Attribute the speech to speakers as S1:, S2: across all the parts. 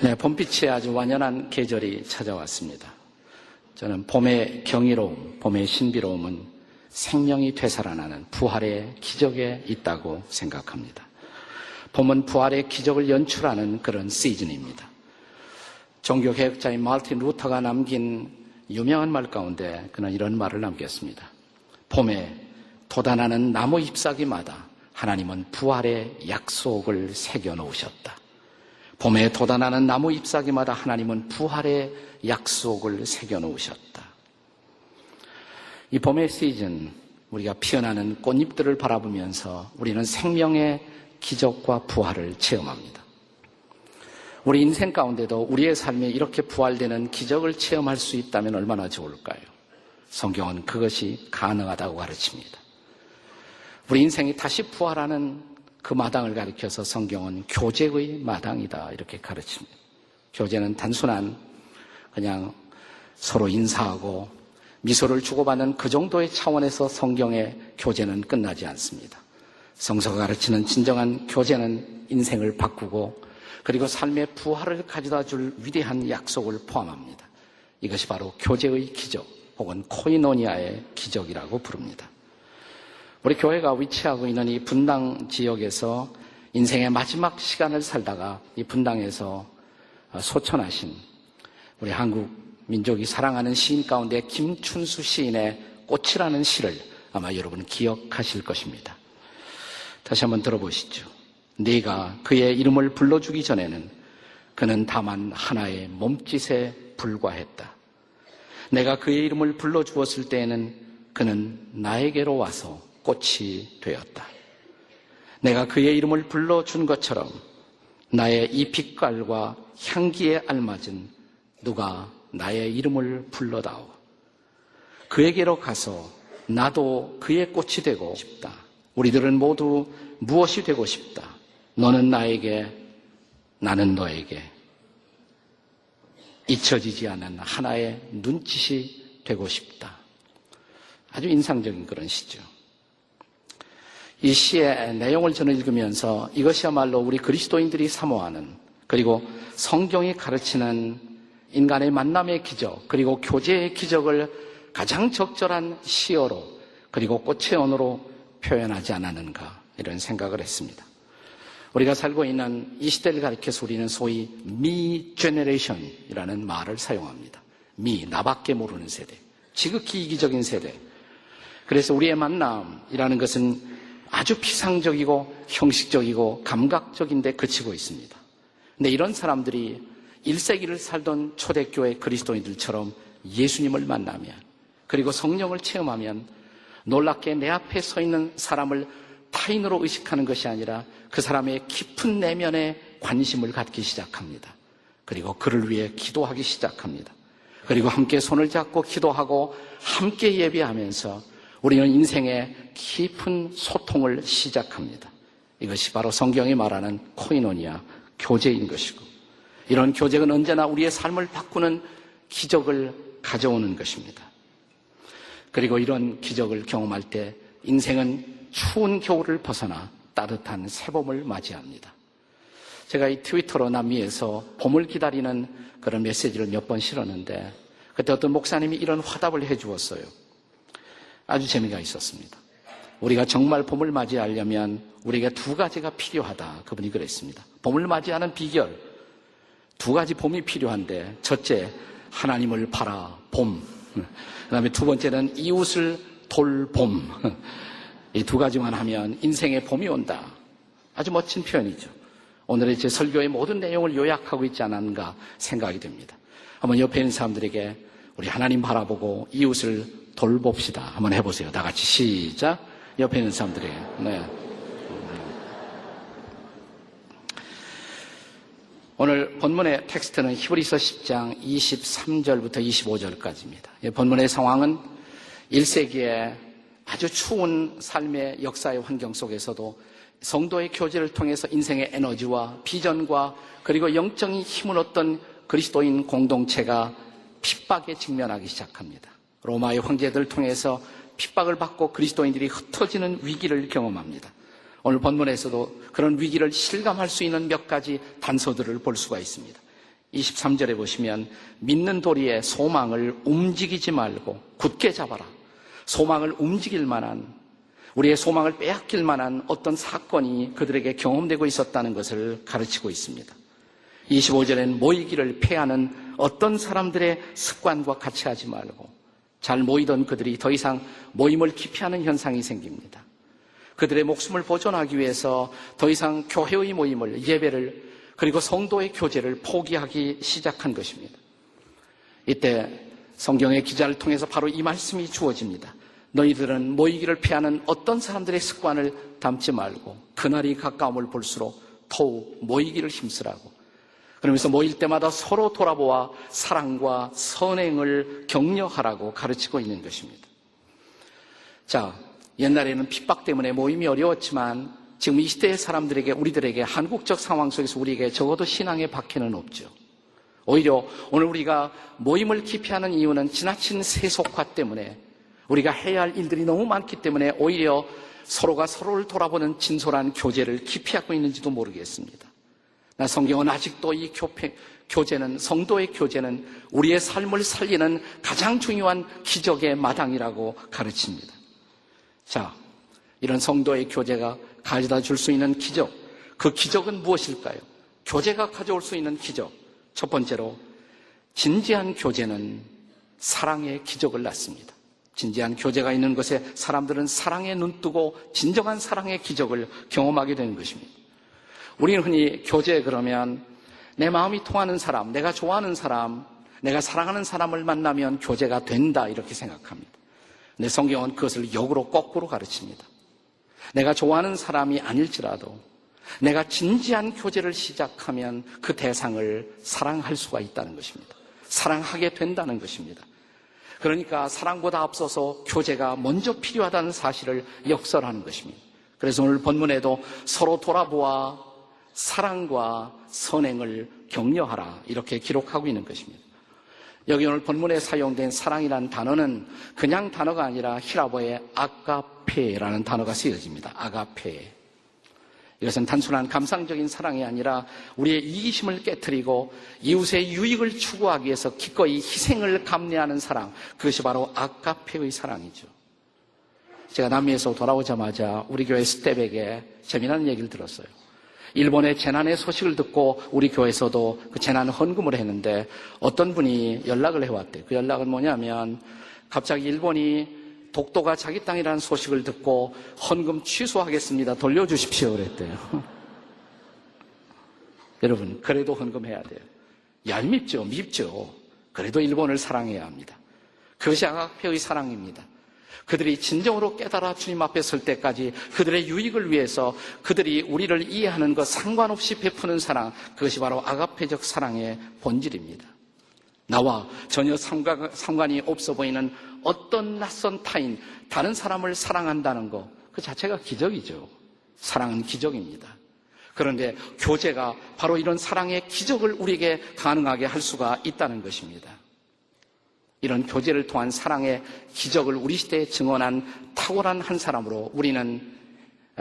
S1: 네, 봄빛이 아주 완연한 계절이 찾아왔습니다. 저는 봄의 경이로움, 봄의 신비로움은 생명이 되살아나는 부활의 기적에 있다고 생각합니다. 봄은 부활의 기적을 연출하는 그런 시즌입니다. 종교개혁자인 마르틴 루터가 남긴 유명한 말 가운데 그는 이런 말을 남겼습니다. 봄에 돋아나는 나무 잎사귀마다 하나님은 부활의 약속을 새겨놓으셨다. 봄에 돋아나는 나무 잎사귀마다 하나님은 부활의 약속을 새겨놓으셨다. 이 봄의 시즌, 우리가 피어나는 꽃잎들을 바라보면서 우리는 생명의 기적과 부활을 체험합니다. 우리 인생 가운데도 우리의 삶에 이렇게 부활되는 기적을 체험할 수 있다면 얼마나 좋을까요? 성경은 그것이 가능하다고 가르칩니다. 우리 인생이 다시 부활하는 그 마당을 가리켜서 성경은 교제의 마당이다 이렇게 가르칩니다. 교제는 단순한 그냥 서로 인사하고 미소를 주고받는 그 정도의 차원에서 성경의 교제는 끝나지 않습니다. 성서가 가르치는 진정한 교제는 인생을 바꾸고 그리고 삶의 부활을 가져다 줄 위대한 약속을 포함합니다. 이것이 바로 교제의 기적 혹은 코이노니아의 기적이라고 부릅니다. 우리 교회가 위치하고 있는 이 분당 지역에서 인생의 마지막 시간을 살다가 이 분당에서 소천하신 우리 한국 민족이 사랑하는 시인 가운데 김춘수 시인의 꽃이라는 시를 아마 여러분 기억하실 것입니다. 다시 한번 들어보시죠. 네가 그의 이름을 불러주기 전에는 그는 다만 하나의 몸짓에 불과했다. 내가 그의 이름을 불러주었을 때에는 그는 나에게로 와서 꽃이 되었다. 내가 그의 이름을 불러준 것처럼 나의 이 빛깔과 향기에 알맞은 누가 나의 이름을 불러다오. 그에게로 가서 나도 그의 꽃이 되고 싶다. 우리들은 모두 무엇이 되고 싶다. 너는 나에게, 나는 너에게 잊혀지지 않는 하나의 눈짓이 되고 싶다. 아주 인상적인 그런 시죠. 이 시의 내용을 저는 읽으면서 이것이야말로 우리 그리스도인들이 사모하는 그리고 성경이 가르치는 인간의 만남의 기적 그리고 교제의 기적을 가장 적절한 시어로 그리고 꽃의 언어로 표현하지 않았는가 이런 생각을 했습니다. 우리가 살고 있는 이 시대를 가리켜서 우리는 소위 미 제너레이션이라는 말을 사용합니다. 미, 나밖에 모르는 세대, 지극히 이기적인 세대. 그래서 우리의 만남이라는 것은 아주 피상적이고 형식적이고 감각적인데 그치고 있습니다. 근데 이런 사람들이 1세기를 살던 초대교회 그리스도인들처럼 예수님을 만나면 그리고 성령을 체험하면 놀랍게 내 앞에 서 있는 사람을 타인으로 의식하는 것이 아니라 그 사람의 깊은 내면에 관심을 갖기 시작합니다. 그리고 그를 위해 기도하기 시작합니다. 그리고 함께 손을 잡고 기도하고 함께 예배하면서 우리는 인생의 깊은 소통을 시작합니다. 이것이 바로 성경이 말하는 코이노니아, 교제인 것이고 이런 교제는 언제나 우리의 삶을 바꾸는 기적을 가져오는 것입니다. 그리고 이런 기적을 경험할 때 인생은 추운 겨울을 벗어나 따뜻한 새봄을 맞이합니다. 제가 이 트위터로 남미에서 봄을 기다리는 그런 메시지를 몇 번 실었는데 그때 어떤 목사님이 이런 화답을 해 주었어요. 아주 재미가 있었습니다. 우리가 정말 봄을 맞이하려면 우리에게 두 가지가 필요하다. 그분이 그랬습니다. 봄을 맞이하는 비결, 두 가지 봄이 필요한데 첫째, 하나님을 바라 봄. 그다음에 두 번째는 이웃을 돌봄. 이 두 가지만 하면 인생의 봄이 온다. 아주 멋진 표현이죠. 오늘의 제 설교의 모든 내용을 요약하고 있지 않았는가 생각이 됩니다. 한번 옆에 있는 사람들에게 우리 하나님 바라보고 이웃을 돌봅시다. 한번 해보세요. 다 같이 시작. 옆에 있는 사람들에게. 네. 오늘 본문의 텍스트는 히브리서 10장 23절부터 25절까지입니다. 본문의 상황은 1세기에 아주 추운 삶의 역사의 환경 속에서도 성도의 교제를 통해서 인생의 에너지와 비전과 그리고 영적인 힘을 얻던 그리스도인 공동체가 핍박에 직면하기 시작합니다. 로마의 황제들을 통해서 핍박을 받고 그리스도인들이 흩어지는 위기를 경험합니다. 오늘 본문에서도 그런 위기를 실감할 수 있는 몇 가지 단서들을 볼 수가 있습니다. 23절에 보시면 믿는 도리의 소망을 움직이지 말고 굳게 잡아라. 소망을 움직일 만한, 우리의 소망을 빼앗길 만한 어떤 사건이 그들에게 경험되고 있었다는 것을 가르치고 있습니다. 25절에는 모이기를 패하는 어떤 사람들의 습관과 같이 하지 말고, 잘 모이던 그들이 더 이상 모임을 기피하는 현상이 생깁니다. 그들의 목숨을 보존하기 위해서 더 이상 교회의 모임을, 예배를, 그리고 성도의 교제를 포기하기 시작한 것입니다. 이때 성경의 기자를 통해서 바로 이 말씀이 주어집니다. 너희들은 모이기를 피하는 어떤 사람들의 습관을 담지 말고 그날이 가까움을 볼수록 더욱 모이기를 힘쓰라고. 그러면서 모일 때마다 서로 돌아보아 사랑과 선행을 격려하라고 가르치고 있는 것입니다. 자, 옛날에는 핍박 때문에 모임이 어려웠지만 지금 이 시대의 사람들에게, 우리들에게 한국적 상황 속에서 우리에게 적어도 신앙의 박해는 없죠. 오히려 오늘 우리가 모임을 기피하는 이유는 지나친 세속화 때문에, 우리가 해야 할 일들이 너무 많기 때문에 오히려 서로가 서로를 돌아보는 진솔한 교제를 기피하고 있는지도 모르겠습니다. 나 성경은 아직도 이 교제는, 성도의 교제는 우리의 삶을 살리는 가장 중요한 기적의 마당이라고 가르칩니다. 자, 이런 성도의 교제가 가져다 줄 수 있는 기적, 그 기적은 무엇일까요? 교제가 가져올 수 있는 기적, 첫 번째로 진지한 교제는 사랑의 기적을 낳습니다. 진지한 교제가 있는 곳에 사람들은 사랑에 눈뜨고 진정한 사랑의 기적을 경험하게 되는 것입니다. 우리는 흔히 교제 그러면 내 마음이 통하는 사람, 내가 좋아하는 사람, 내가 사랑하는 사람을 만나면 교제가 된다 이렇게 생각합니다. 근데 성경은 그것을 역으로 거꾸로 가르칩니다. 내가 좋아하는 사람이 아닐지라도 내가 진지한 교제를 시작하면 그 대상을 사랑할 수가 있다는 것입니다. 사랑하게 된다는 것입니다. 그러니까 사랑보다 앞서서 교제가 먼저 필요하다는 사실을 역설하는 것입니다. 그래서 오늘 본문에도 서로 돌아보아 사랑과 선행을 격려하라 이렇게 기록하고 있는 것입니다. 여기 오늘 본문에 사용된 사랑이라는 단어는 그냥 단어가 아니라 히라보의 아가페라는 단어가 쓰여집니다. 아가페. 이것은 단순한 감상적인 사랑이 아니라 우리의 이기심을 깨트리고 이웃의 유익을 추구하기 위해서 기꺼이 희생을 감내하는 사랑, 그것이 바로 아가페의 사랑이죠. 제가 남미에서 돌아오자마자 우리 교회 스텝에게 재미나는 얘기를 들었어요. 일본의 재난의 소식을 듣고 우리 교회에서도 그 재난 헌금을 했는데 어떤 분이 연락을 해왔대요. 그 연락은 뭐냐면 갑자기 일본이 독도가 자기 땅이라는 소식을 듣고 헌금 취소하겠습니다. 돌려주십시오 그랬대요. 여러분, 그래도 헌금해야 돼요. 얄밉죠, 밉죠. 그래도 일본을 사랑해야 합니다. 그것이 아가페의 사랑입니다. 그들이 진정으로 깨달아 주님 앞에 설 때까지 그들의 유익을 위해서 그들이 우리를 이해하는 것 상관없이 베푸는 사랑, 그것이 바로 아가페적 사랑의 본질입니다. 나와 전혀 상관이 없어 보이는 어떤 낯선 타인, 다른 사람을 사랑한다는 것, 그 자체가 기적이죠. 사랑은 기적입니다. 그런데 교제가 바로 이런 사랑의 기적을 우리에게 가능하게 할 수가 있다는 것입니다. 이런 교제를 통한 사랑의 기적을 우리 시대에 증언한 탁월한 한 사람으로 우리는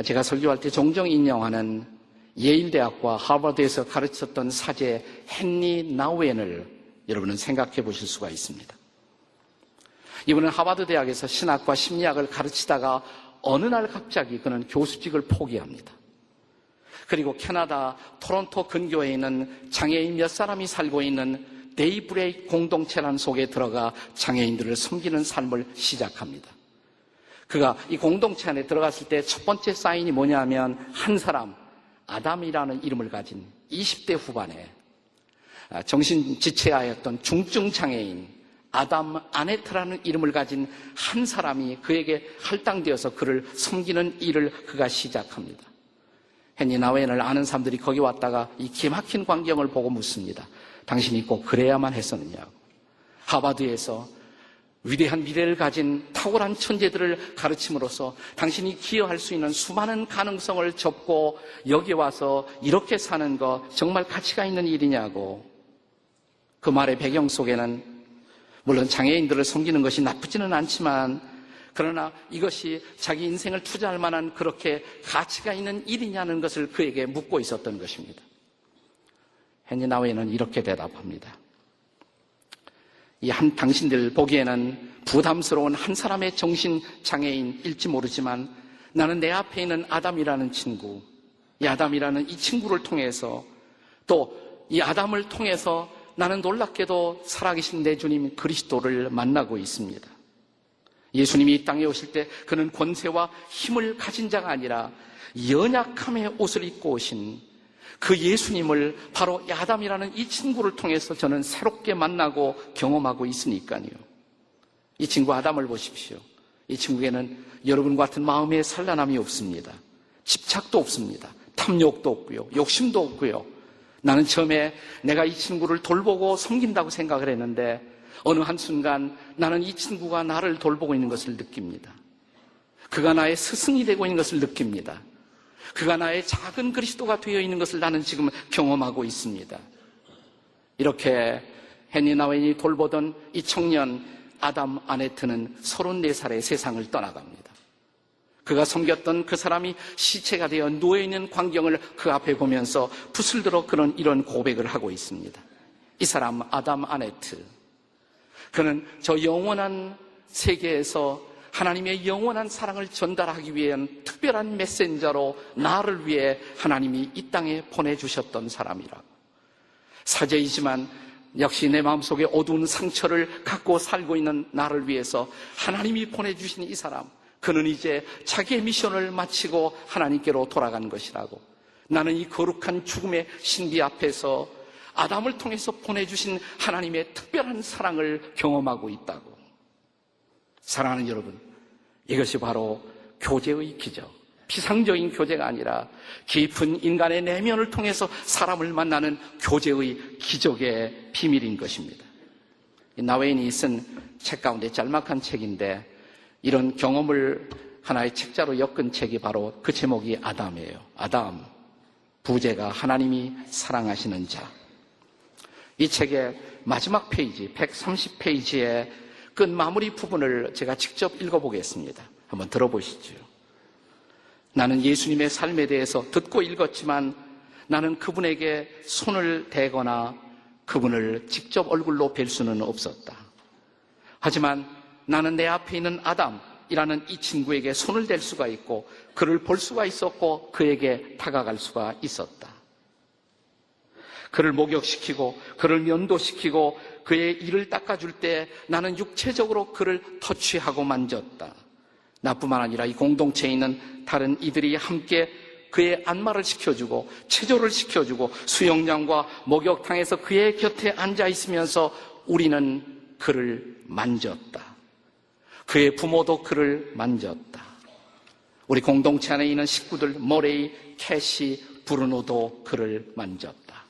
S1: 제가 설교할 때 종종 인용하는 예일대학과 하버드에서 가르쳤던 사제 헨리 나우엔을 여러분은 생각해 보실 수가 있습니다. 이분은 하버드 대학에서 신학과 심리학을 가르치다가 어느 날 갑자기 그는 교수직을 포기합니다. 그리고 캐나다 토론토 근교에 있는 장애인 몇 사람이 살고 있는 데이브레이크 공동체라는 속에 들어가 장애인들을 섬기는 삶을 시작합니다. 그가 이 공동체 안에 들어갔을 때 첫 번째 사인이 뭐냐면 한 사람, 아담이라는 이름을 가진 20대 후반에 정신지체하였던 중증 장애인 아담 아네트라는 이름을 가진 한 사람이 그에게 할당되어서 그를 섬기는 일을 그가 시작합니다. 헨리 나우엔을 아는 사람들이 거기 왔다가 이 기막힌 광경을 보고 묻습니다. 당신이 꼭 그래야만 했었느냐고. 하버드에서 위대한 미래를 가진 탁월한 천재들을 가르침으로써 당신이 기여할 수 있는 수많은 가능성을 접고 여기 와서 이렇게 사는 거 정말 가치가 있는 일이냐고. 그 말의 배경 속에는 물론 장애인들을 섬기는 것이 나쁘지는 않지만 그러나 이것이 자기 인생을 투자할 만한 그렇게 가치가 있는 일이냐는 것을 그에게 묻고 있었던 것입니다. 헨리 나웨이는 이렇게 대답합니다. 당신들 보기에는 부담스러운 한 사람의 정신장애인일지 모르지만 나는 내 앞에 있는 아담이라는 친구, 이 아담이라는 이 친구를 통해서 또 이 아담을 통해서 나는 놀랍게도 살아계신 내 주님 그리스도를 만나고 있습니다. 예수님이 이 땅에 오실 때 그는 권세와 힘을 가진 자가 아니라 연약함의 옷을 입고 오신 그 예수님을 바로 이 아담이라는 이 친구를 통해서 저는 새롭게 만나고 경험하고 있으니까요. 이 친구 아담을 보십시오. 이 친구에는 여러분 같은 마음의 산란함이 없습니다. 집착도 없습니다. 탐욕도 없고요. 욕심도 없고요. 나는 처음에 내가 이 친구를 돌보고 섬긴다고 생각을 했는데 어느 한순간 나는 이 친구가 나를 돌보고 있는 것을 느낍니다. 그가 나의 스승이 되고 있는 것을 느낍니다. 그가 나의 작은 그리스도가 되어 있는 것을 나는 지금 경험하고 있습니다. 이렇게 헨리 나웨인이 돌보던 이 청년 아담 아네트는 34살에 세상을 떠나갑니다. 그가 섬겼던 그 사람이 시체가 되어 누워있는 광경을 그 앞에 보면서 붓을 들어 그런 이런 고백을 하고 있습니다. 이 사람 아담 아네트, 그는 저 영원한 세계에서 하나님의 영원한 사랑을 전달하기 위한 특별한 메신저로 나를 위해 하나님이 이 땅에 보내주셨던 사람이라고. 사제이지만 역시 내 마음속에 어두운 상처를 갖고 살고 있는 나를 위해서 하나님이 보내주신 이 사람, 그는 이제 자기의 미션을 마치고 하나님께로 돌아간 것이라고. 나는 이 거룩한 죽음의 신비 앞에서 아담을 통해서 보내주신 하나님의 특별한 사랑을 경험하고 있다고. 사랑하는 여러분, 이것이 바로 교제의 기적, 피상적인 교제가 아니라 깊은 인간의 내면을 통해서 사람을 만나는 교제의 기적의 비밀인 것입니다. 나웨인이 쓴 책 가운데 짤막한 책인데 이런 경험을 하나의 책자로 엮은 책이 바로 그 제목이 아담이에요. 아담, 부제가 하나님이 사랑하시는 자. 이 책의 마지막 페이지, 130페이지의 끝 마무리 부분을 제가 직접 읽어보겠습니다. 한번 들어보시죠. 나는 예수님의 삶에 대해서 듣고 읽었지만 나는 그분에게 손을 대거나 그분을 직접 얼굴로 뵐 수는 없었다. 하지만 나는 내 앞에 있는 아담이라는 이 친구에게 손을 댈 수가 있고 그를 볼 수가 있었고 그에게 다가갈 수가 있었다. 그를 목욕시키고 그를 면도시키고 그의 이를 닦아줄 때 나는 육체적으로 그를 터치하고 만졌다. 나뿐만 아니라 이 공동체에 있는 다른 이들이 함께 그의 안마를 시켜주고 체조를 시켜주고 수영장과 목욕탕에서 그의 곁에 앉아 있으면서 우리는 그를 만졌다. 그의 부모도 그를 만졌다. 우리 공동체 안에 있는 식구들 모레이, 캐시, 브루노도 그를 만졌다.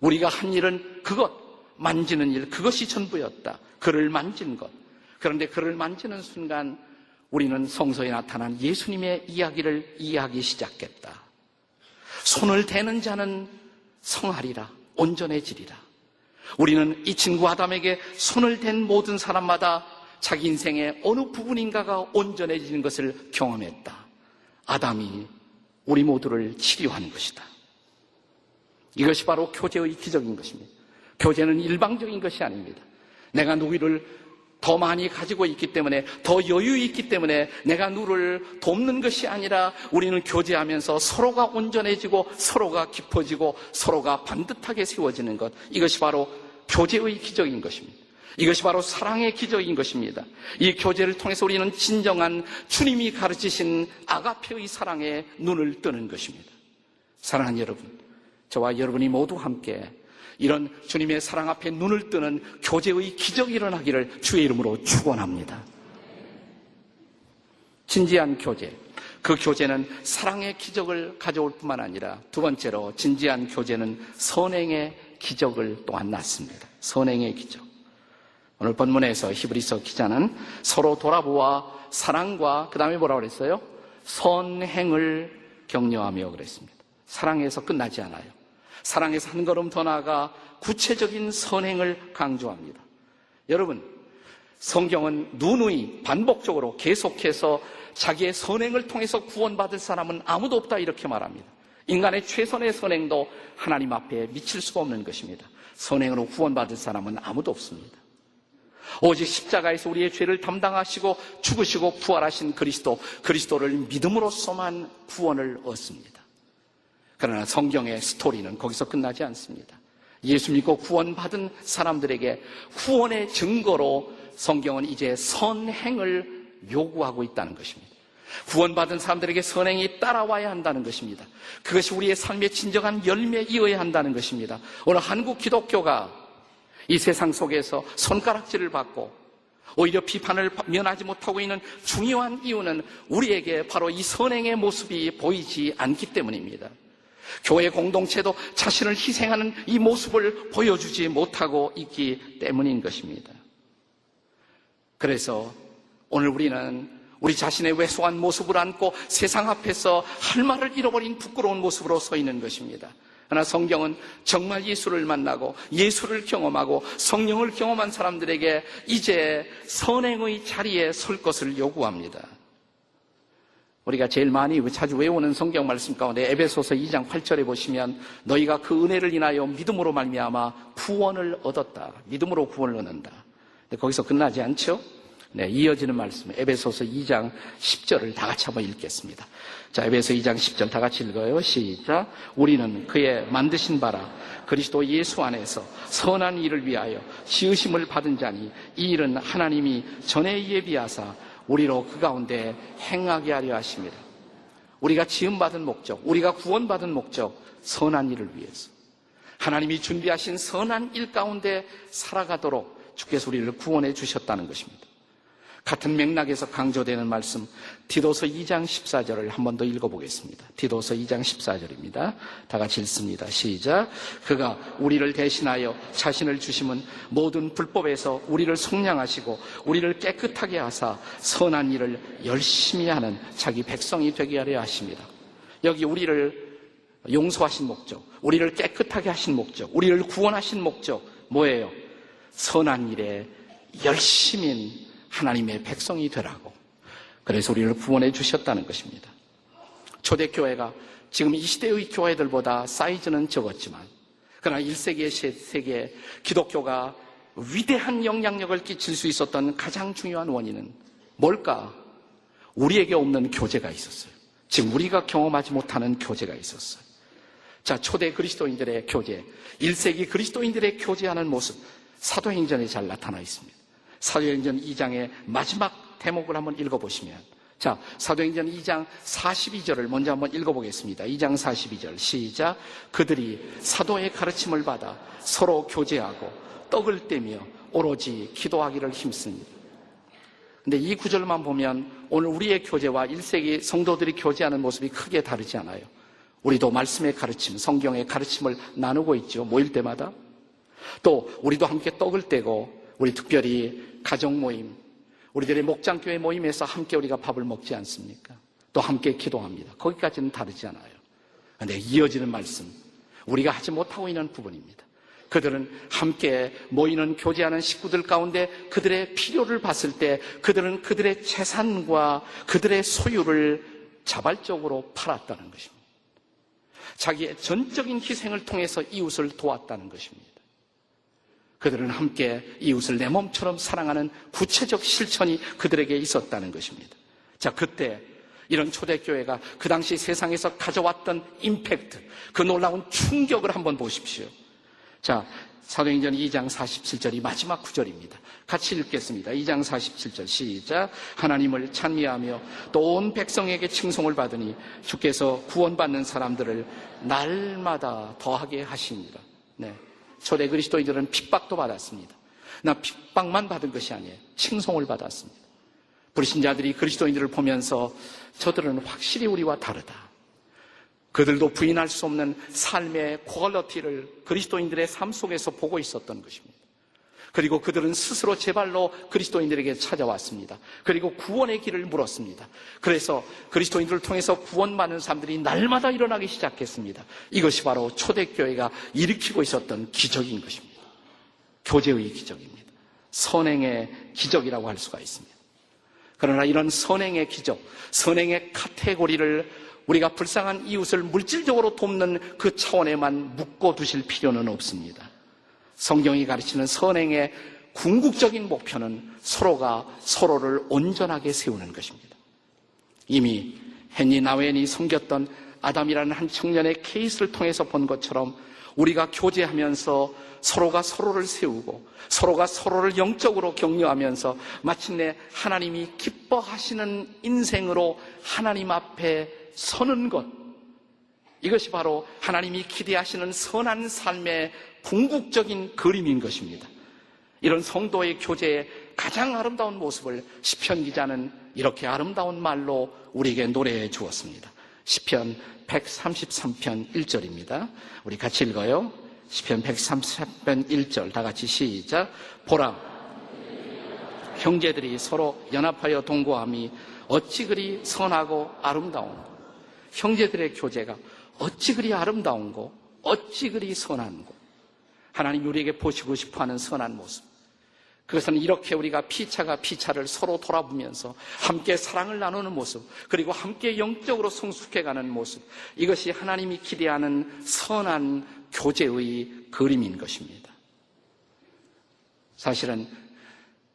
S1: 우리가 한 일은 그것, 만지는 일, 그것이 전부였다. 그를 만진 것. 그런데 그를 만지는 순간 우리는 성서에 나타난 예수님의 이야기를 이해하기 시작했다. 손을 대는 자는 성하리라, 온전해지리라. 우리는 이 친구 아담에게 손을 댄 모든 사람마다 자기 인생의 어느 부분인가가 온전해지는 것을 경험했다. 아담이 우리 모두를 치료한 것이다. 이것이 바로 교제의 기적인 것입니다. 교제는 일방적인 것이 아닙니다. 내가 누구를 더 많이 가지고 있기 때문에, 더 여유 있기 때문에 내가 누구를 돕는 것이 아니라 우리는 교제하면서 서로가 온전해지고 서로가 깊어지고 서로가 반듯하게 세워지는 것, 이것이 바로 교제의 기적인 것입니다. 이것이 바로 사랑의 기적인 것입니다. 이 교제를 통해서 우리는 진정한 주님이 가르치신 아가페의 사랑에 눈을 뜨는 것입니다. 사랑하는 여러분, 저와 여러분이 모두 함께 이런 주님의 사랑 앞에 눈을 뜨는 교제의 기적이 일어나기를 주의 이름으로 축원합니다. 진지한 교제, 그 교제는 사랑의 기적을 가져올 뿐만 아니라 두 번째로 진지한 교제는 선행의 기적을 또한 낳습니다. 선행의 기적. 오늘 본문에서 히브리서 기자는 서로 돌아보아 사랑과 그 다음에 뭐라고 그랬어요? 선행을 격려하며 그랬습니다. 사랑에서 끝나지 않아요. 사랑에서 한 걸음 더 나아가 구체적인 선행을 강조합니다. 여러분, 성경은 누누이 반복적으로 계속해서 자기의 선행을 통해서 구원받을 사람은 아무도 없다 이렇게 말합니다. 인간의 최선의 선행도 하나님 앞에 미칠 수가 없는 것입니다. 선행으로 구원받을 사람은 아무도 없습니다. 오직 십자가에서 우리의 죄를 담당하시고 죽으시고 부활하신 그리스도를 믿음으로써만 구원을 얻습니다. 그러나 성경의 스토리는 거기서 끝나지 않습니다. 예수 믿고 구원받은 사람들에게 구원의 증거로 성경은 이제 선행을 요구하고 있다는 것입니다. 구원받은 사람들에게 선행이 따라와야 한다는 것입니다. 그것이 우리의 삶의 진정한 열매이어야 한다는 것입니다. 오늘 한국 기독교가 이 세상 속에서 손가락질을 받고 오히려 비판을 면하지 못하고 있는 중요한 이유는 우리에게 바로 이 선행의 모습이 보이지 않기 때문입니다. 교회 공동체도 자신을 희생하는 이 모습을 보여주지 못하고 있기 때문인 것입니다. 그래서 오늘 우리는 우리 자신의 왜소한 모습을 안고 세상 앞에서 할 말을 잃어버린 부끄러운 모습으로 서 있는 것입니다. 그러나 성경은 정말 예수를 만나고 예수를 경험하고 성령을 경험한 사람들에게 이제 선행의 자리에 설 것을 요구합니다. 우리가 제일 많이 자주 외우는 성경 말씀 가운데 에베소서 2장 8절에 보시면 너희가 그 은혜를 인하여 믿음으로 말미암아 구원을 얻었다. 믿음으로 구원을 얻는다. 근데 거기서 끝나지 않죠? 네, 이어지는 말씀 에베소서 2장 10절을 다 같이 한번 읽겠습니다. 자, 에베소 2장 10절 다 같이 읽어요. 시작. 우리는 그의 만드신 바라 그리스도 예수 안에서 선한 일을 위하여 지으심을 받은 자니 이 일은 하나님이 전에 예비하사 우리로 그 가운데 행하게 하려 하십니다. 우리가 지음받은 목적, 우리가 구원받은 목적, 선한 일을 위해서 하나님이 준비하신 선한 일 가운데 살아가도록 주께서 우리를 구원해 주셨다는 것입니다. 같은 맥락에서 강조되는 말씀 디도서 2장 14절을 한 번 더 읽어보겠습니다. 디도서 2장 14절입니다. 다 같이 읽습니다. 시작. 그가 우리를 대신하여 자신을 주심은 모든 불법에서 우리를 속량하시고 우리를 깨끗하게 하사 선한 일을 열심히 하는 자기 백성이 되게 하려 하십니다. 여기 우리를 용서하신 목적, 우리를 깨끗하게 하신 목적, 우리를 구원하신 목적 뭐예요? 선한 일에 열심인 하나님의 백성이 되라고. 그래서 우리를 구원해 주셨다는 것입니다. 초대교회가 지금 이 시대의 교회들보다 사이즈는 적었지만 그러나 1세기의 세계에 기독교가 위대한 영향력을 끼칠 수 있었던 가장 중요한 원인은 뭘까? 우리에게 없는 교제가 있었어요. 지금 우리가 경험하지 못하는 교제가 있었어요. 자, 초대 그리스도인들의 교제, 1세기 그리스도인들의 교제하는 모습 사도행전에 잘 나타나 있습니다. 사도행전 2장의 마지막 대목을 한번 읽어보시면 자, 사도행전 2장 42절을 먼저 한번 읽어보겠습니다. 2장 42절 시작. 그들이 사도의 가르침을 받아 서로 교제하고 떡을 떼며 오로지 기도하기를 힘씁니다. 근데 이 구절만 보면 오늘 우리의 교제와 1세기 성도들이 교제하는 모습이 크게 다르지 않아요. 우리도 말씀의 가르침, 성경의 가르침을 나누고 있죠. 모일 때마다. 또 우리도 함께 떡을 떼고 우리 특별히 가정 모임, 우리들의 목장교회 모임에서 함께 우리가 밥을 먹지 않습니까? 또 함께 기도합니다. 거기까지는 다르지 않아요. 그런데 이어지는 말씀, 우리가 하지 못하고 있는 부분입니다. 그들은 함께 모이는 교제하는 식구들 가운데 그들의 필요를 봤을 때 그들은 그들의 재산과 그들의 소유를 자발적으로 팔았다는 것입니다. 자기의 전적인 희생을 통해서 이웃을 도왔다는 것입니다. 그들은 함께 이웃을 내 몸처럼 사랑하는 구체적 실천이 그들에게 있었다는 것입니다. 자, 그때 이런 초대교회가 그 당시 세상에서 가져왔던 임팩트, 그 놀라운 충격을 한번 보십시오. 자, 사도행전 2장 47절이 마지막 구절입니다. 같이 읽겠습니다. 2장 47절 시작. 하나님을 찬미하며 또 온 백성에게 칭송을 받으니 주께서 구원받는 사람들을 날마다 더하게 하시니라. 네. 초대 그리스도인들은 핍박도 받았습니다. 나 핍박만 받은 것이 아니에요. 칭송을 받았습니다. 불신자들이 그리스도인들을 보면서 저들은 확실히 우리와 다르다. 그들도 부인할 수 없는 삶의 퀄리티를 그리스도인들의 삶 속에서 보고 있었던 것입니다. 그리고 그들은 스스로 제 발로 그리스도인들에게 찾아왔습니다. 그리고 구원의 길을 물었습니다. 그래서 그리스도인들을 통해서 구원받는 사람들이 날마다 일어나기 시작했습니다. 이것이 바로 초대교회가 일으키고 있었던 기적인 것입니다. 교제의 기적입니다. 선행의 기적이라고 할 수가 있습니다. 그러나 이런 선행의 기적, 선행의 카테고리를 우리가 불쌍한 이웃을 물질적으로 돕는 그 차원에만 묶어두실 필요는 없습니다. 성경이 가르치는 선행의 궁극적인 목표는 서로가 서로를 온전하게 세우는 것입니다. 이미 헨리 나웬이 섬겼던 아담이라는 한 청년의 케이스를 통해서 본 것처럼 우리가 교제하면서 서로가 서로를 세우고 서로가 서로를 영적으로 격려하면서 마침내 하나님이 기뻐하시는 인생으로 하나님 앞에 서는 것, 이것이 바로 하나님이 기대하시는 선한 삶의 궁극적인 그림인 것입니다. 이런 성도의 교제의 가장 아름다운 모습을 시편 기자는 이렇게 아름다운 말로 우리에게 노래해 주었습니다. 시편 133편 1절입니다. 우리 같이 읽어요. 시편 133편 1절 다 같이 시작. 보라, 형제들이 서로 연합하여 동거함이 어찌 그리 선하고 아름다운고. 형제들의 교제가 어찌 그리 아름다운고 어찌 그리 선한고. 하나님 우리에게 보시고 싶어하는 선한 모습, 그것은 이렇게 우리가 피차가 피차를 서로 돌아보면서 함께 사랑을 나누는 모습, 그리고 함께 영적으로 성숙해가는 모습, 이것이 하나님이 기대하는 선한 교제의 그림인 것입니다. 사실은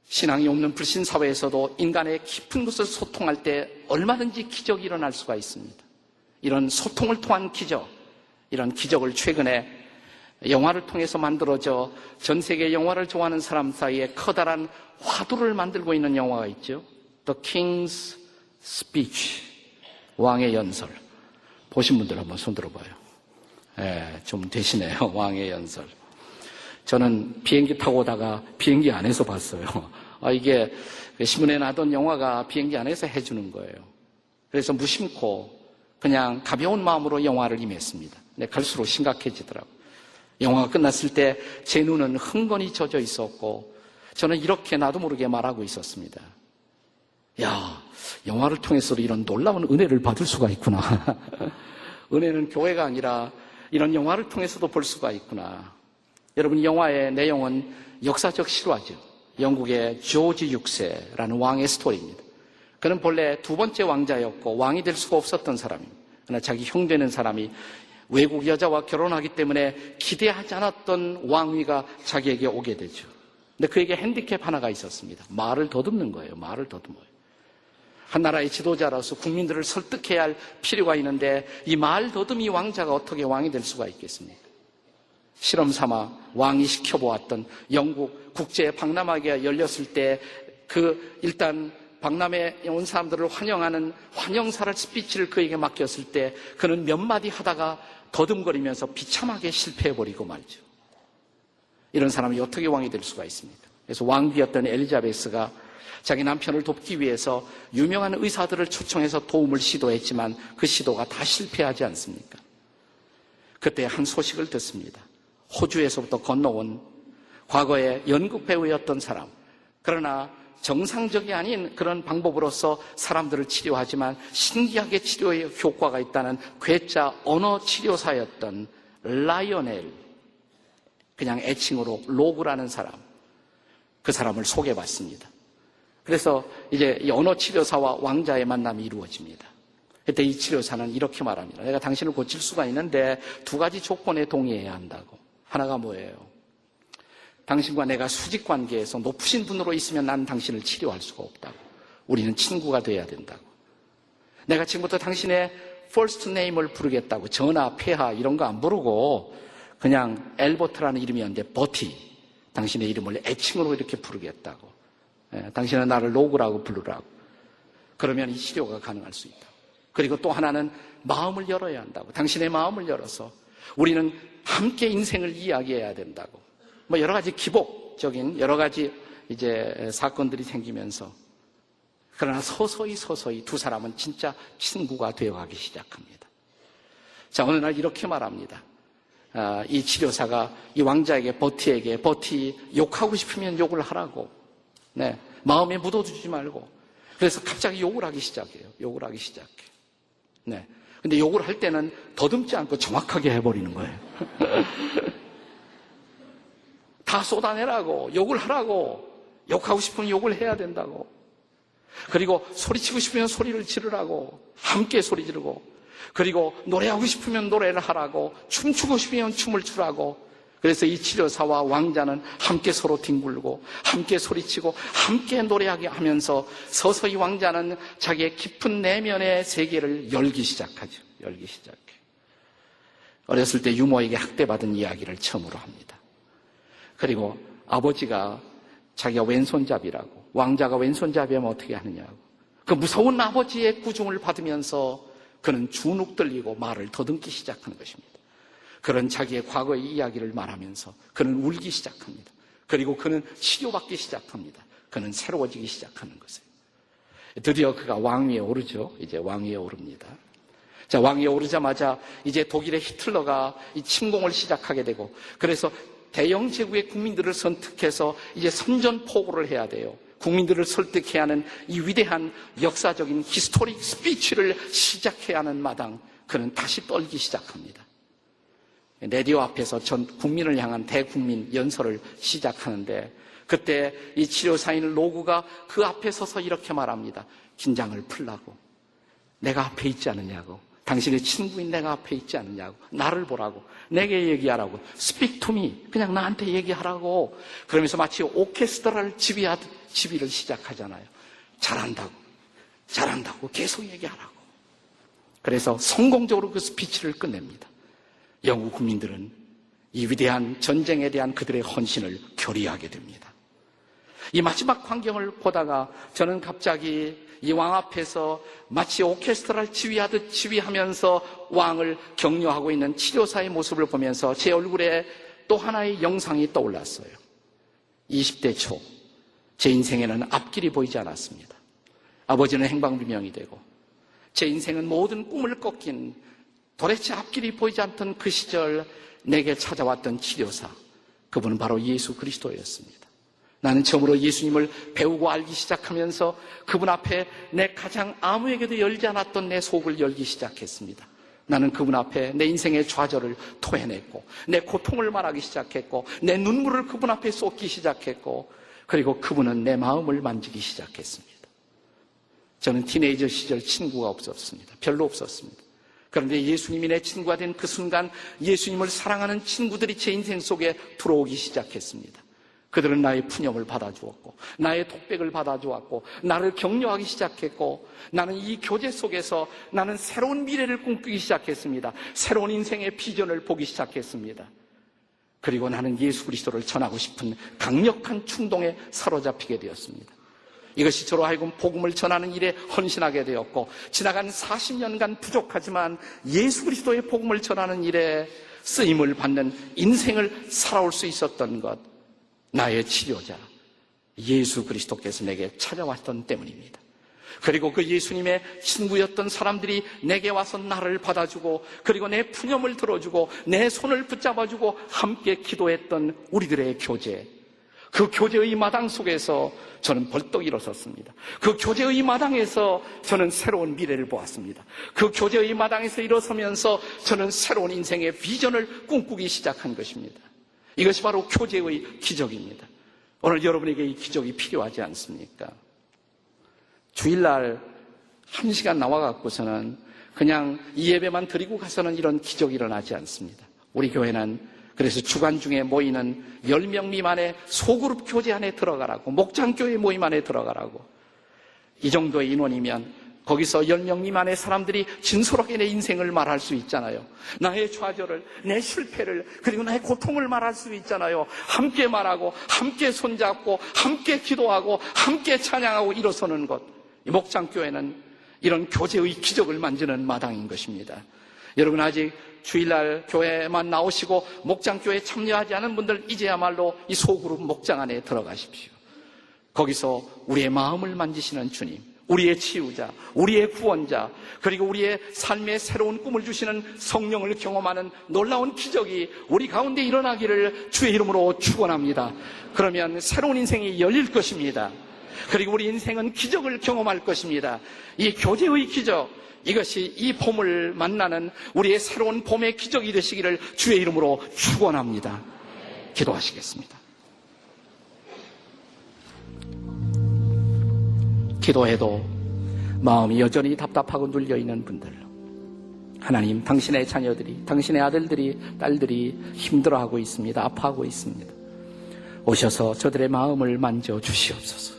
S1: 신앙이 없는 불신사회에서도 인간의 깊은 것을 소통할 때 얼마든지 기적이 일어날 수가 있습니다. 이런 소통을 통한 기적, 이런 기적을 최근에 영화를 통해서 만들어져 전 세계 영화를 좋아하는 사람 사이에 커다란 화두를 만들고 있는 영화가 있죠. The King's Speech, 왕의 연설. 보신 분들 한번 손 들어봐요. 좀 되시네요. 왕의 연설. 저는 비행기 타고 오다가 비행기 안에서 봤어요. 이게 신문에 나던 영화가 비행기 안에서 해주는 거예요. 그래서 무심코 그냥 가벼운 마음으로 영화를 임했습니다. 근데 갈수록 심각해지더라고요. 영화가 끝났을 때 제 눈은 흥건히 젖어 있었고 저는 이렇게 나도 모르게 말하고 있었습니다. 야, 영화를 통해서도 이런 놀라운 은혜를 받을 수가 있구나. 은혜는 교회가 아니라 이런 영화를 통해서도 볼 수가 있구나. 여러분, 영화의 내용은 역사적 실화죠. 영국의 조지 6세라는 왕의 스토리입니다. 그는 본래 두 번째 왕자였고 왕이 될 수가 없었던 사람입니다. 그러나 자기 형 되는 사람이 외국 여자와 결혼하기 때문에 기대하지 않았던 왕위가 자기에게 오게 되죠. 근데 그에게 핸디캡 하나가 있었습니다. 말을 더듬는 거예요. 말을 더듬어요. 한 나라의 지도자로서 국민들을 설득해야 할 필요가 있는데 이 말 더듬이 왕자가 어떻게 왕이 될 수가 있겠습니까? 실험 삼아 왕이 시켜보았던 영국 국제 박람회가 열렸을 때 일단 박람회에 온 사람들을 환영하는 환영사를 스피치를 그에게 맡겼을 때 그는 몇 마디 하다가 더듬거리면서 비참하게 실패해버리고 말죠. 이런 사람이 어떻게 왕이 될 수가 있습니까? 그래서 왕비였던 엘리자베스가 자기 남편을 돕기 위해서 유명한 의사들을 초청해서 도움을 시도했지만 그 시도가 다 실패하지 않습니까? 그때 한 소식을 듣습니다. 호주에서부터 건너온 과거에 연극 배우였던 사람, 그러나 정상적이 아닌 그런 방법으로서 사람들을 치료하지만 신기하게 치료에 효과가 있다는 괴짜 언어 치료사였던 라이오넬, 그냥 애칭으로 로그라는 사람, 그 사람을 소개받습니다. 그래서 이제 이 언어 치료사와 왕자의 만남이 이루어집니다. 그때 이 치료사는 이렇게 말합니다. 내가 당신을 고칠 수가 있는데 두 가지 조건에 동의해야 한다고. 하나가 뭐예요? 당신과 내가 수직 관계에서 높으신 분으로 있으면 난 당신을 치료할 수가 없다고. 우리는 친구가 돼야 된다고. 내가 지금부터 당신의 first name을 부르겠다고. 전하, 폐하 이런 거 안 부르고 그냥 엘버트라는 이름이었는데 버티, 당신의 이름을 애칭으로 이렇게 부르겠다고. 당신은 나를 로그라고 부르라고. 그러면 이 치료가 가능할 수 있다고. 그리고 또 하나는 마음을 열어야 한다고. 당신의 마음을 열어서 우리는 함께 인생을 이야기해야 된다고. 여러 가지 기복적인 여러 가지 이제 사건들이 생기면서, 그러나 서서히 두 사람은 진짜 친구가 되어가기 시작합니다. 자, 어느 날 이렇게 말합니다. 이 치료사가 이 왕자에게 버티에게 버티 욕하고 싶으면 욕을 하라고. 네, 마음에 묻어두지 말고. 그래서 갑자기 욕을 하기 시작해요. 네. 근데 욕을 할 때는 더듬지 않고 정확하게 해버리는 거예요. 다 쏟아내라고, 욕을 하라고, 욕하고 싶으면 욕을 해야 된다고. 그리고 소리치고 싶으면 소리를 지르라고, 함께 소리 지르고. 그리고 노래하고 싶으면 노래를 하라고, 춤추고 싶으면 춤을 추라고. 그래서 이 치료사와 왕자는 함께 서로 뒹굴고 함께 소리치고 함께 노래하게 하면서 서서히 왕자는 자기의 깊은 내면의 세계를 열기 시작하죠. 열기 시작해. 어렸을 때 유모에게 학대받은 이야기를 처음으로 합니다. 그리고 아버지가 자기가 왼손잡이라고, 왕자가 왼손잡이하면 어떻게 하느냐고, 그 무서운 아버지의 꾸중을 받으면서 그는 주눅 들리고 말을 더듬기 시작하는 것입니다. 그런 자기의 과거의 이야기를 말하면서 그는 울기 시작합니다. 그리고 그는 치료받기 시작합니다. 그는 새로워지기 시작하는 것이에요. 드디어 그가 왕위에 오르죠. 이제 왕위에 오릅니다. 자, 왕위에 오르자마자 이제 독일의 히틀러가 이 침공을 시작하게 되고, 그래서 대영 제국의 국민들을 선택해서 이제 선전포고를 해야 돼요. 국민들을 설득해야 하는 이 위대한 역사적인 히스토릭 스피치를 시작해야 하는 마당, 그는 다시 떨기 시작합니다. 라디오 앞에서 전 국민을 향한 대국민 연설을 시작하는데, 그때 이 치료사인 로그가 그 앞에 서서 이렇게 말합니다. 긴장을 풀라고. 내가 앞에 있지 않느냐고. 당신의 친구인 내가 앞에 있지 않느냐고. 나를 보라고. 내게 얘기하라고. Speak to me. 그냥 나한테 얘기하라고. 그러면서 마치 오케스트라를 지휘하듯 지휘를 시작하잖아요. 잘한다고. 잘한다고. 계속 얘기하라고. 그래서 성공적으로 그 스피치를 끝냅니다. 영국 국민들은 이 위대한 전쟁에 대한 그들의 헌신을 결의하게 됩니다. 이 마지막 광경을 보다가 저는 갑자기 이 왕 앞에서 마치 오케스트라를 지휘하듯 지휘하면서 왕을 격려하고 있는 치료사의 모습을 보면서 제 얼굴에 또 하나의 영상이 떠올랐어요. 20대 초, 제 인생에는 앞길이 보이지 않았습니다. 아버지는 행방불명이 되고 제 인생은 모든 꿈을 꺾인, 도대체 앞길이 보이지 않던 그 시절 내게 찾아왔던 치료사, 그분은 바로 예수 그리스도였습니다. 나는 처음으로 예수님을 배우고 알기 시작하면서 그분 앞에 내 가장 아무에게도 열지 않았던 내 속을 열기 시작했습니다. 나는 그분 앞에 내 인생의 좌절을 토해냈고 내 고통을 말하기 시작했고 내 눈물을 그분 앞에 쏟기 시작했고, 그리고 그분은 내 마음을 만지기 시작했습니다. 저는 티네이저 시절 친구가 없었습니다. 별로 없었습니다. 그런데 예수님이 내 친구가 된 그 순간 예수님을 사랑하는 친구들이 제 인생 속에 들어오기 시작했습니다. 그들은 나의 푸념을 받아주었고 나의 독백을 받아주었고 나를 격려하기 시작했고, 나는 이 교제 속에서 나는 새로운 미래를 꿈꾸기 시작했습니다. 새로운 인생의 비전을 보기 시작했습니다. 그리고 나는 예수 그리스도를 전하고 싶은 강력한 충동에 사로잡히게 되었습니다. 이것이 저로 하여금 복음을 전하는 일에 헌신하게 되었고, 지나간 40년간 부족하지만 예수 그리스도의 복음을 전하는 일에 쓰임을 받는 인생을 살아올 수 있었던 것, 나의 치료자 예수 그리스도께서 내게 찾아왔던 때문입니다. 그리고 그 예수님의 친구였던 사람들이 내게 와서 나를 받아주고 그리고 내 푸념을 들어주고 내 손을 붙잡아주고 함께 기도했던 우리들의 교제, 그 교제의 마당 속에서 저는 벌떡 일어섰습니다. 그 교제의 마당에서 저는 새로운 미래를 보았습니다. 그 교제의 마당에서 일어서면서 저는 새로운 인생의 비전을 꿈꾸기 시작한 것입니다. 이것이 바로 교제의 기적입니다. 오늘 여러분에게 이 기적이 필요하지 않습니까? 주일날 1시간 나와갖고서는 그냥 이 예배만 드리고 가서는 이런 기적이 일어나지 않습니다. 우리 교회는 그래서 주간 중에 모이는 10명 미만의 소그룹 교제 안에 들어가라고, 목장교회 모임 안에 들어가라고. 이 정도의 인원이면 거기서 10명 미만의 사람들이 진솔하게 내 인생을 말할 수 있잖아요. 나의 좌절을, 내 실패를, 그리고 나의 고통을 말할 수 있잖아요. 함께 말하고, 함께 손잡고, 함께 기도하고, 함께 찬양하고 일어서는 것. 이 목장교회는 이런 교제의 기적을 만드는 마당인 것입니다. 여러분, 아직 주일날 교회만 나오시고 목장교회에 참여하지 않은 분들, 이제야말로 이 소그룹 목장 안에 들어가십시오. 거기서 우리의 마음을 만지시는 주님, 우리의 치유자, 우리의 구원자, 그리고 우리의 삶의 새로운 꿈을 주시는 성령을 경험하는 놀라운 기적이 우리 가운데 일어나기를 주의 이름으로 축원합니다. 그러면 새로운 인생이 열릴 것입니다. 그리고 우리 인생은 기적을 경험할 것입니다. 이 교제의 기적, 이것이 이 봄을 만나는 우리의 새로운 봄의 기적이 되시기를 주의 이름으로 축원합니다. 기도하시겠습니다. 기도해도 마음이 여전히 답답하고 눌려있는 분들, 하나님, 당신의 자녀들이, 당신의 아들들이, 딸들이 힘들어하고 있습니다. 아파하고 있습니다. 오셔서 저들의 마음을 만져 주시옵소서.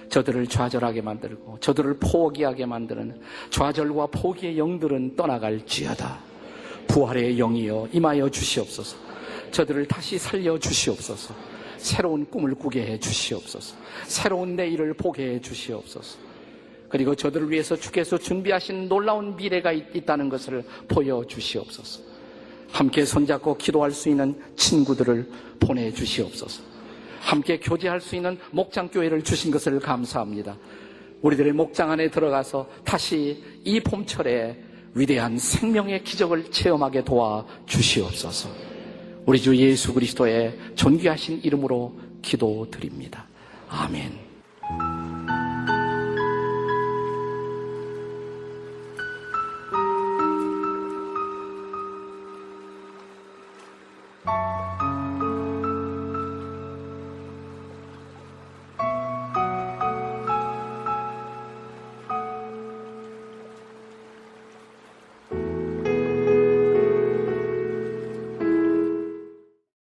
S1: 저들을 좌절하게 만들고 저들을 포기하게 만드는 좌절과 포기의 영들은 떠나갈지어다. 부활의 영이여 임하여 주시옵소서. 저들을 다시 살려 주시옵소서. 새로운 꿈을 꾸게 해 주시옵소서. 새로운 내일을 보게 해 주시옵소서. 그리고 저들을 위해서 주께서 준비하신 놀라운 미래가 있다는 것을 보여주시옵소서. 함께 손잡고 기도할 수 있는 친구들을 보내주시옵소서. 함께 교제할 수 있는 목장교회를 주신 것을 감사합니다. 우리들의 목장 안에 들어가서 다시 이 봄철에 위대한 생명의 기적을 체험하게 도와주시옵소서. 우리 주 예수 그리스도의 존귀하신 이름으로 기도드립니다. 아멘.